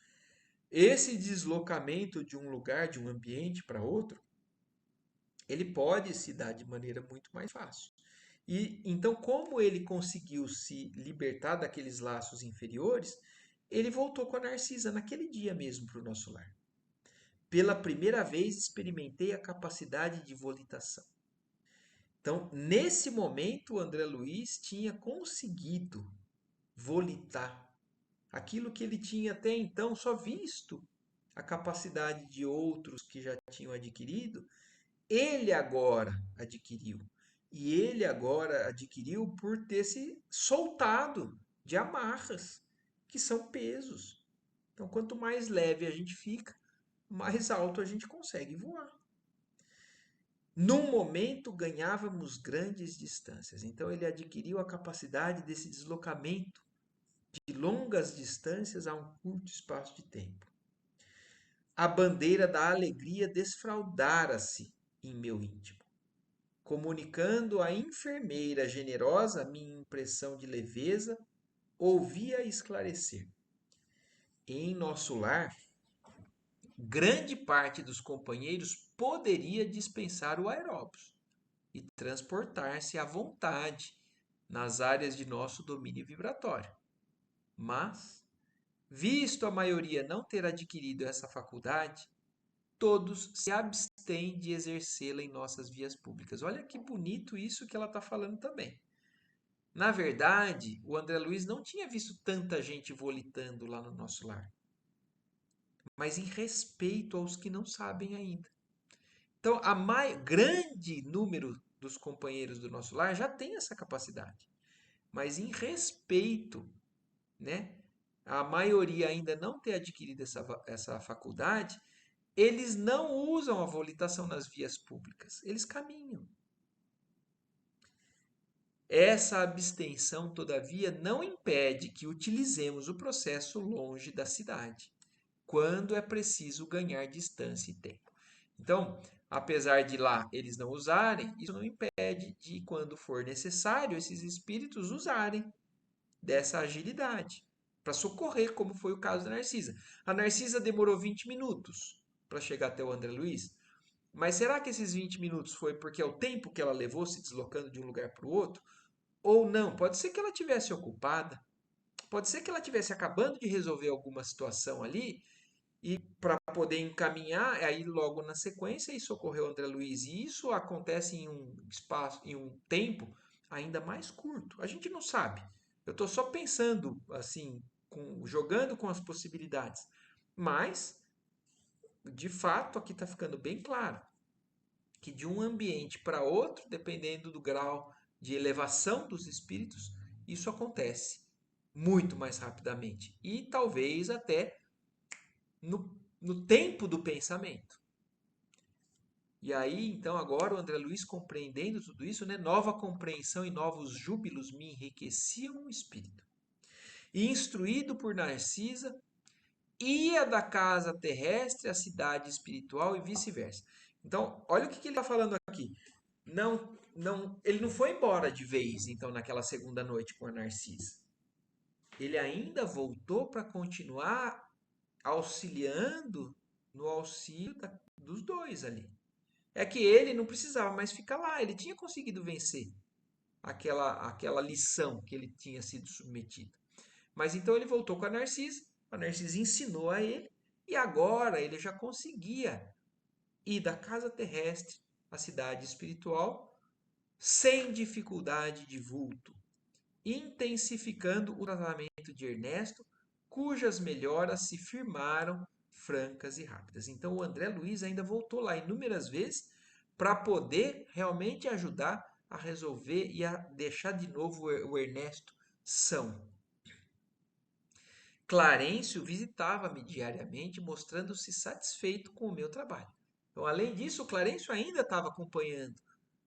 esse deslocamento de um lugar, de um ambiente para outro, ele pode se dar de maneira muito mais fácil. E então, como ele conseguiu se libertar daqueles laços inferiores, ele voltou com a Narcisa naquele dia mesmo para o nosso lar. Pela primeira vez experimentei a capacidade de volitação. Então, nesse momento, o André Luiz tinha conseguido volitar aquilo que ele tinha até então só visto a capacidade de outros que já tinham adquirido, ele agora adquiriu. E ele agora adquiriu por ter se soltado de amarras, que são pesos. Então, quanto mais leve a gente fica, mais alto a gente consegue voar. Num momento ganhávamos grandes distâncias. Então, ele adquiriu a capacidade desse deslocamento de longas distâncias a um curto espaço de tempo. A bandeira da alegria desfraldara-se em meu íntimo, comunicando à enfermeira generosa minha impressão de leveza, ouvia esclarecer. Em nosso lar, grande parte dos companheiros poderia dispensar o aeróbus e transportar-se à vontade nas áreas de nosso domínio vibratório. Mas, visto a maioria não ter adquirido essa faculdade, todos se abstêm de exercê-la em nossas vias públicas. Olha que bonito isso que ela está falando também. Na verdade, o André Luiz não tinha visto tanta gente volitando lá no nosso lar, mas em respeito aos que não sabem ainda. Então, grande número dos companheiros do nosso lar já tem essa capacidade, mas em respeito, né? A maioria ainda não ter adquirido essa faculdade, eles não usam a volitação nas vias públicas, eles caminham. Essa abstenção, todavia, não impede que utilizemos o processo longe da cidade, quando é preciso ganhar distância e tempo. Então, apesar de lá eles não usarem, isso não impede de, quando for necessário, esses espíritos usarem dessa agilidade para socorrer, como foi o caso da Narcisa. A Narcisa demorou 20 minutos para chegar até o André Luiz, mas será que esses 20 minutos foi porque é o tempo que ela levou se deslocando de um lugar para o outro? Ou não? Pode ser que ela tivesse ocupada, pode ser que ela tivesse acabando de resolver alguma situação ali e para poder encaminhar aí logo na sequência e socorrer o André Luiz. E isso acontece em um espaço, em um tempo ainda mais curto. A gente não sabe. Eu estou só pensando assim, jogando com as possibilidades. Mas, de fato, aqui está ficando bem claro que de um ambiente para outro, dependendo do grau de elevação dos espíritos, isso acontece muito mais rapidamente e talvez até no tempo do pensamento. E aí, então, agora o André Luiz compreendendo tudo isso, né? Nova compreensão e novos júbilos me enriqueciam o espírito. E instruído por Narcisa, ia da casa terrestre à cidade espiritual e vice-versa. Então, olha o que ele está falando aqui. Ele não foi embora de vez, então, naquela segunda noite com a Narcisa. Ele ainda voltou para continuar auxiliando no auxílio dos dois ali. É que ele não precisava mais ficar lá, ele tinha conseguido vencer aquela lição que ele tinha sido submetido. Mas então ele voltou com a Narcisa ensinou a ele, e agora ele já conseguia ir da casa terrestre à cidade espiritual sem dificuldade de vulto, intensificando o tratamento de Ernesto, cujas melhoras se firmaram francas e rápidas. Então o André Luiz ainda voltou lá inúmeras vezes para poder realmente ajudar a resolver e a deixar de novo o Ernesto são. Clarencio visitava-me diariamente, mostrando-se satisfeito com o meu trabalho. Então, além disso, o Clarencio ainda estava acompanhando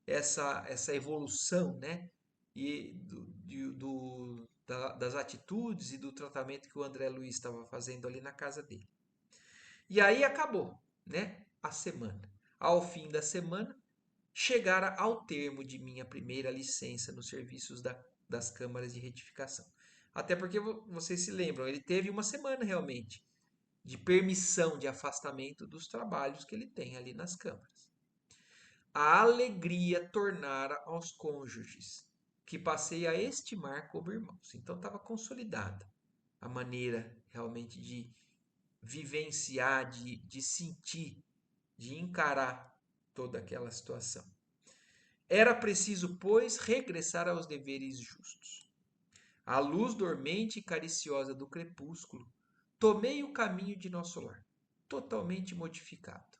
essa evolução, né? E das atitudes e do tratamento que o André Luiz estava fazendo ali na casa dele. E aí acabou, né? A semana. Ao fim da semana, chegara ao termo de minha primeira licença nos serviços das câmaras de retificação. Até porque vocês se lembram, ele teve uma semana realmente de permissão de afastamento dos trabalhos que ele tem ali nas câmaras. A alegria tornara aos cônjuges, que passei a estimar como irmãos. Então estava consolidada a maneira realmente de vivenciar, de sentir, de encarar toda aquela situação. Era preciso, pois, regressar aos deveres justos. À luz dormente e cariciosa do crepúsculo, tomei o caminho de nosso lar, totalmente modificado.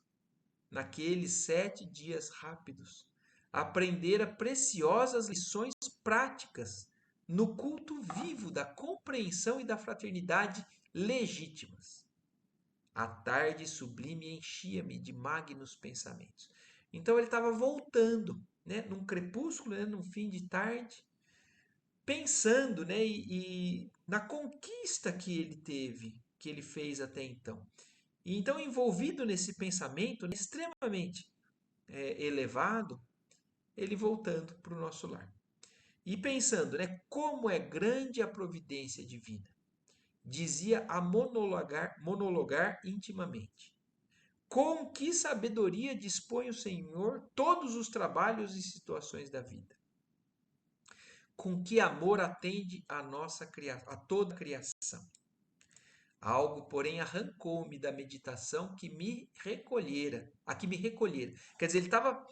Naqueles 7 dias rápidos, aprendera preciosas lições práticas no culto vivo da compreensão e da fraternidade legítimas. A tarde sublime enchia-me de magnos pensamentos. Então ele estava voltando, né, num crepúsculo, né, num fim de tarde, pensando, né, e na conquista que ele teve, que ele fez até então. E então, envolvido nesse pensamento extremamente elevado, ele voltando para o nosso lar. E pensando, né, como é grande a providência divina, dizia a monologar intimamente. Com que sabedoria dispõe o Senhor todos os trabalhos e situações da vida? Com que amor atende a toda a criação? Algo, porém, arrancou-me da meditação que me recolhera, a que me recolhera. Quer dizer, ele estava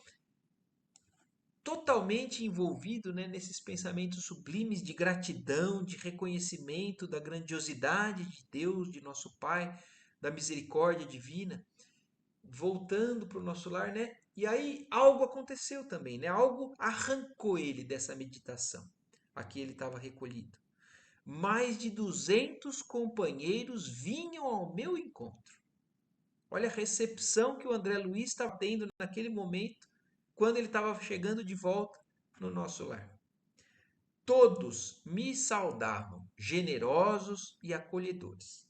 totalmente envolvido, né, nesses pensamentos sublimes de gratidão, de reconhecimento da grandiosidade de Deus, de nosso Pai, da misericórdia divina, voltando para o nosso lar, né? E aí algo aconteceu também, né? Algo arrancou ele dessa meditação. Aqui ele estava recolhido. Mais de 200 companheiros vinham ao meu encontro. Olha a recepção que o André Luiz estava tendo naquele momento, quando ele estava chegando de volta no nosso lar. Todos me saudavam, generosos e acolhedores.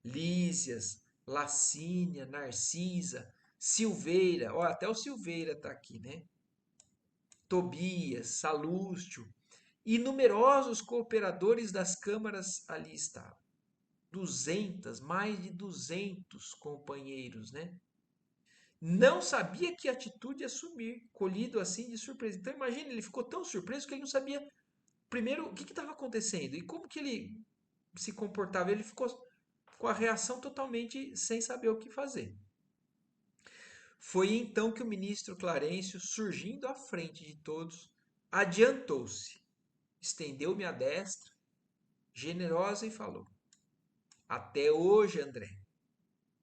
Lísias, Lacínia, Narcisa, Silveira, ó, até o Silveira está aqui, né? Tobias, Salústio e numerosos cooperadores das câmaras ali estavam. 200, mais de 200 companheiros, né? Não sabia que atitude assumir, colhido assim de surpresa. Então imagina, ele ficou tão surpreso que ele não sabia primeiro o que estava acontecendo e como que ele se comportava. Ele ficou com a reação totalmente sem saber o que fazer. Foi então que o ministro Clarencio, surgindo à frente de todos, adiantou-se, estendeu-me a destra, generosa, e falou: Até hoje, André,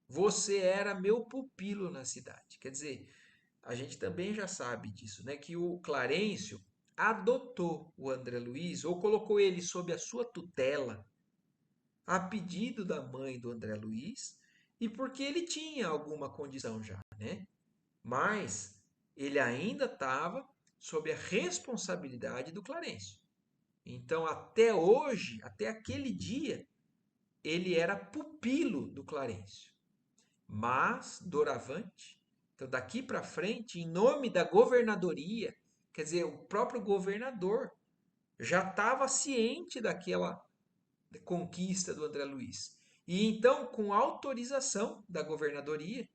você era meu pupilo na cidade. Quer dizer, a gente também já sabe disso, né? Que o Clarencio adotou o André Luiz ou colocou ele sob a sua tutela a pedido da mãe do André Luiz e porque ele tinha alguma condição já, né? Mas ele ainda estava sob a responsabilidade do Clarencio. Então, até hoje, até aquele dia, ele era pupilo do Clarencio. Mas, doravante, então daqui para frente, em nome da governadoria, quer dizer, o próprio governador já estava ciente daquela conquista do André Luiz. E então, com autorização da governadoria,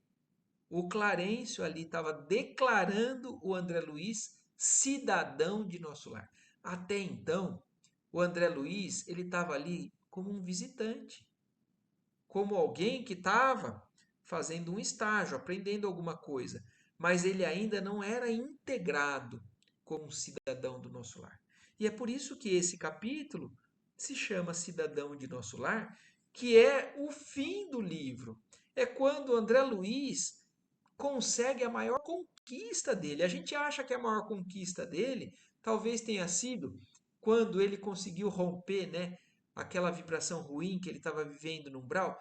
o Clarencio ali estava declarando o André Luiz cidadão de nosso lar. Até então, o André Luiz ele estava ali como um visitante, como alguém que estava fazendo um estágio, aprendendo alguma coisa, mas ele ainda não era integrado como um cidadão do nosso lar. E é por isso que esse capítulo se chama Cidadão de Nosso Lar, que é o fim do livro. É quando André Luiz consegue a maior conquista dele. A gente acha que a maior conquista dele talvez tenha sido quando ele conseguiu romper, né, aquela vibração ruim que ele estava vivendo no umbral.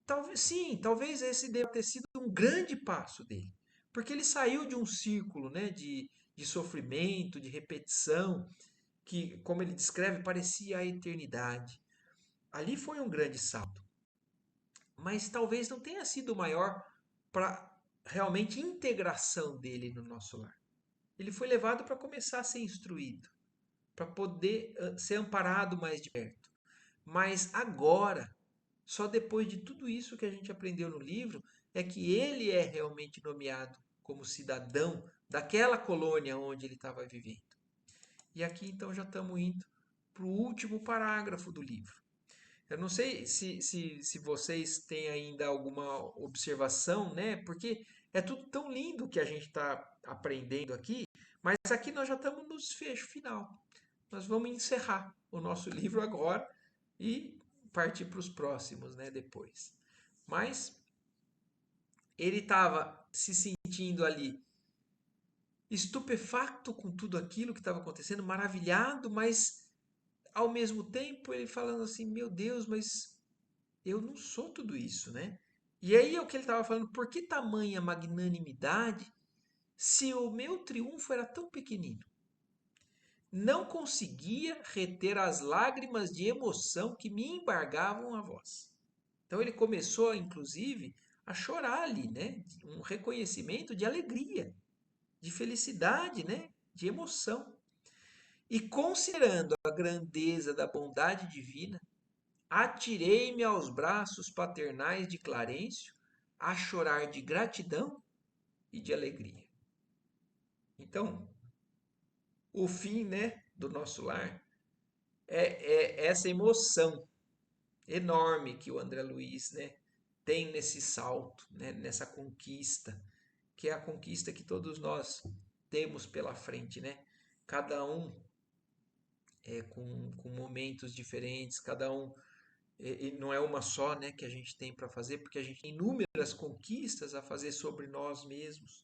Talvez sim, talvez esse deva ter sido um grande passo dele, porque ele saiu de um círculo, né, de sofrimento, de repetição, que, como ele descreve, parecia a eternidade. Ali foi um grande salto, mas talvez não tenha sido o maior para realmente integração dele no nosso lar. Ele foi levado para começar a ser instruído, para poder ser amparado mais de perto. Mas agora, só depois de tudo isso que a gente aprendeu no livro, é que ele é realmente nomeado como cidadão daquela colônia onde ele estava vivendo. E aqui então já estamos indo para o último parágrafo do livro. Eu não sei se vocês têm ainda alguma observação, né? Porque é tudo tão lindo que a gente está aprendendo aqui, mas aqui nós já estamos no desfecho final. Nós vamos encerrar o nosso livro agora e partir para os próximos, né? Depois. Mas ele estava se sentindo ali estupefacto com tudo aquilo que estava acontecendo, maravilhado, mas ao mesmo tempo ele falando assim: Meu Deus, mas eu não sou tudo isso, né? E aí é o que ele estava falando: por que tamanha magnanimidade se o meu triunfo era tão pequenino? Não conseguia reter as lágrimas de emoção que me embargavam a voz. Então ele começou, inclusive, a chorar ali, né? Um reconhecimento de alegria, de felicidade, né? De emoção. E considerando a grandeza da bondade divina, atirei-me aos braços paternais de Clarencio, a chorar de gratidão e de alegria. Então, o fim, né, do nosso lar é essa emoção enorme que o André Luiz, né, tem nesse salto, né, nessa conquista, que é a conquista que todos nós temos pela frente, né? Cada um com momentos diferentes, cada um e não é uma só, né, que a gente tem para fazer, porque a gente tem inúmeras conquistas a fazer sobre nós mesmos.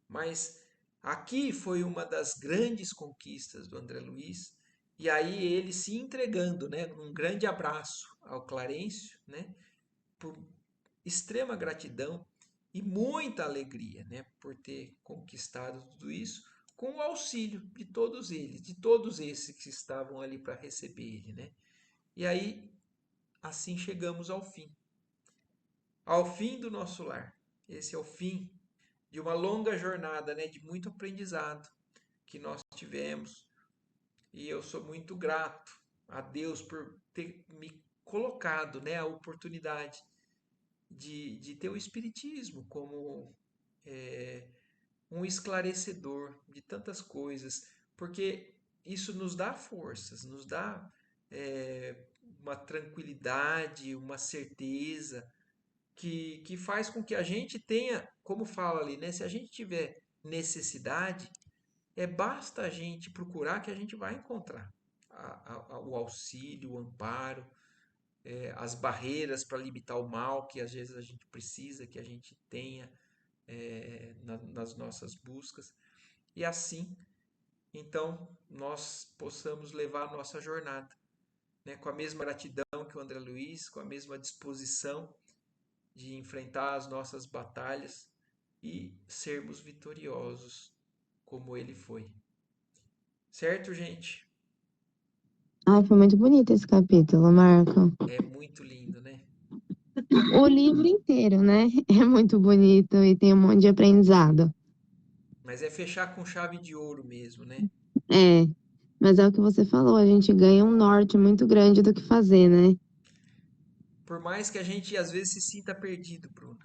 Mas aqui foi uma das grandes conquistas do André Luiz, e aí ele se entregando, né, um grande abraço ao Clarencio, né, por extrema gratidão e muita alegria, né, por ter conquistado tudo isso, com o auxílio de todos eles, de todos esses que estavam ali para receber ele, né? E aí assim chegamos ao fim do nosso lar. Esse é o fim de uma longa jornada, né, de muito aprendizado que nós tivemos. E eu sou muito grato a Deus por ter me colocado, né, a oportunidade de ter o Espiritismo como é, um esclarecedor de tantas coisas, porque isso nos dá forças, nos dá é, uma tranquilidade, uma certeza que faz com que a gente tenha, como fala ali, né? Se a gente tiver necessidade, basta a gente procurar que a gente vai encontrar o auxílio, o amparo, as barreiras para limitar o mal que às vezes a gente precisa que a gente tenha nas nossas buscas. E assim, então, nós possamos levar a nossa jornada, né, com a mesma gratidão que o André Luiz, com a mesma disposição de enfrentar as nossas batalhas e sermos vitoriosos como ele foi. Certo, gente? Ai, foi muito bonito esse capítulo, Marco. É muito lindo, né? O livro inteiro, né? É muito bonito e tem um monte de aprendizado. Mas é fechar com chave de ouro mesmo, né? É, mas é o que você falou, a gente ganha um norte muito grande do que fazer, né? Por mais que a gente às vezes se sinta perdido, Bruno,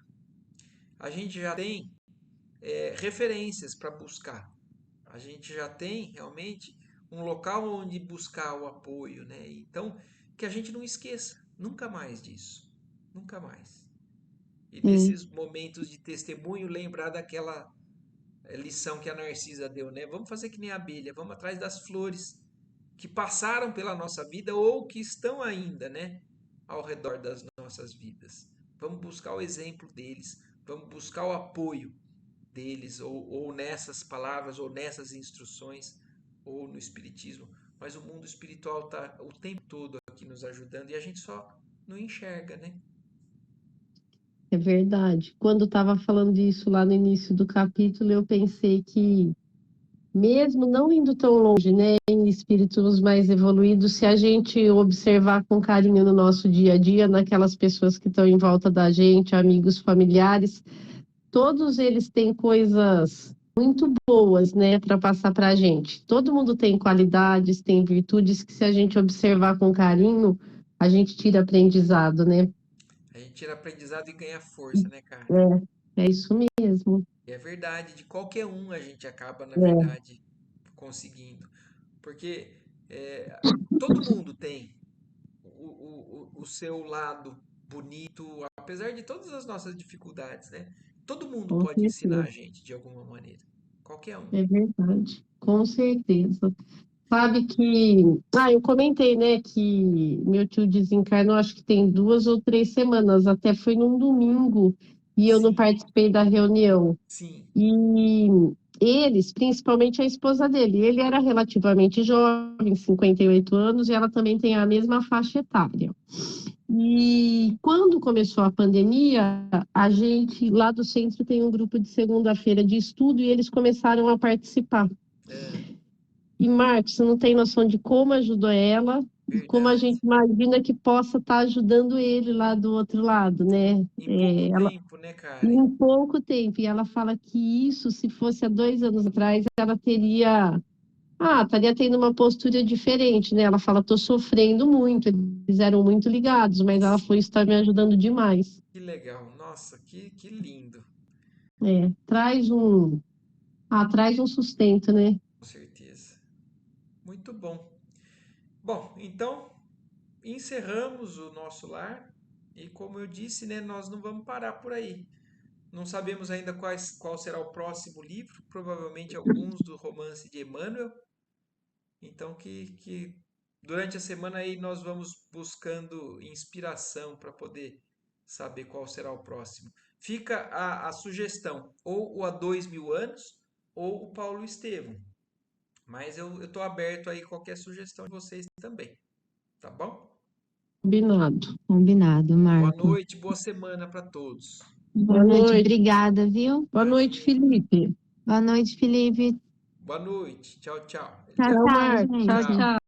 a gente já tem referências para buscar. A gente já tem realmente um local onde buscar o apoio, né? Então, que a gente não esqueça nunca mais disso. Nunca mais. E É, nesses momentos de testemunho, lembrar daquela lição que a Narcisa deu, né? Vamos fazer que nem a abelha, vamos atrás das flores que passaram pela nossa vida ou que estão ainda, né? Ao redor das nossas vidas. Vamos buscar o exemplo deles, vamos buscar o apoio deles, ou nessas palavras, ou nessas instruções, ou no Espiritismo. Mas o mundo espiritual está o tempo todo aqui nos ajudando e a gente só não enxerga, né? é verdade. Quando estava falando disso lá no início do capítulo, eu pensei que, mesmo não indo tão longe, né, em espíritos mais evoluídos, se a gente observar com carinho no nosso dia a dia, naquelas pessoas que estão em volta da gente, amigos, familiares, todos eles têm coisas muito boas, né, para passar para a gente. Todo mundo tem qualidades, tem virtudes que, se a gente observar com carinho, a gente tira aprendizado, né? A gente tira aprendizado e ganha força, né, cara? É isso mesmo. E é verdade, de qualquer um a gente acaba, na É, verdade, conseguindo. Porque todo mundo tem o seu lado bonito, apesar de todas as nossas dificuldades, né? Todo mundo com pode ensinar a certeza. gente de alguma maneira. Qualquer um. É verdade, com certeza. Sabe que, eu comentei, né, que meu tio desencarnou, acho que tem 2 ou 3 semanas, até foi num domingo, e eu não Sim, participei da reunião. sim. E eles, principalmente a esposa dele, ele era relativamente jovem, 58 anos, e ela também tem a mesma faixa etária. E quando começou a pandemia, a gente lá do centro tem um grupo de segunda-feira de estudo e eles começaram a participar. É, E Marcos, você não tem noção de como ajudou ela e como a verdade. gente imagina que possa estar ajudando ele lá do outro lado, né? Em pouco tempo, né, Karen? Em pouco tempo. E ela fala que isso, se fosse há 2 anos atrás, ela teria. Estaria tendo uma postura diferente, né? Ela fala, tô sofrendo muito, eles eram muito ligados, mas ela foi, Sim. está me ajudando demais. Que legal. Nossa, que lindo. É, traz um sustento, né? Com certeza. Muito bom. Bom, então encerramos o nosso lar. E como eu disse, né, nós não vamos parar por aí. Não sabemos ainda qual será o próximo livro, provavelmente alguns do romance de Emmanuel. Então, que durante a semana aí nós vamos buscando inspiração para poder saber qual será o próximo. Fica a sugestão, ou o Há 2000 anos, ou o Paulo Estevam. Mas eu estou aberto aí a qualquer sugestão de vocês também. Tá bom? Combinado. Combinado, Boa Marco. noite, boa semana para todos. Boa noite, obrigada, viu? Boa noite, Felipe. Boa noite, Felipe. Boa noite. Tchau, tchau. Tchau, Tchau, tchau, Marcos. Tchau, gente. tchau.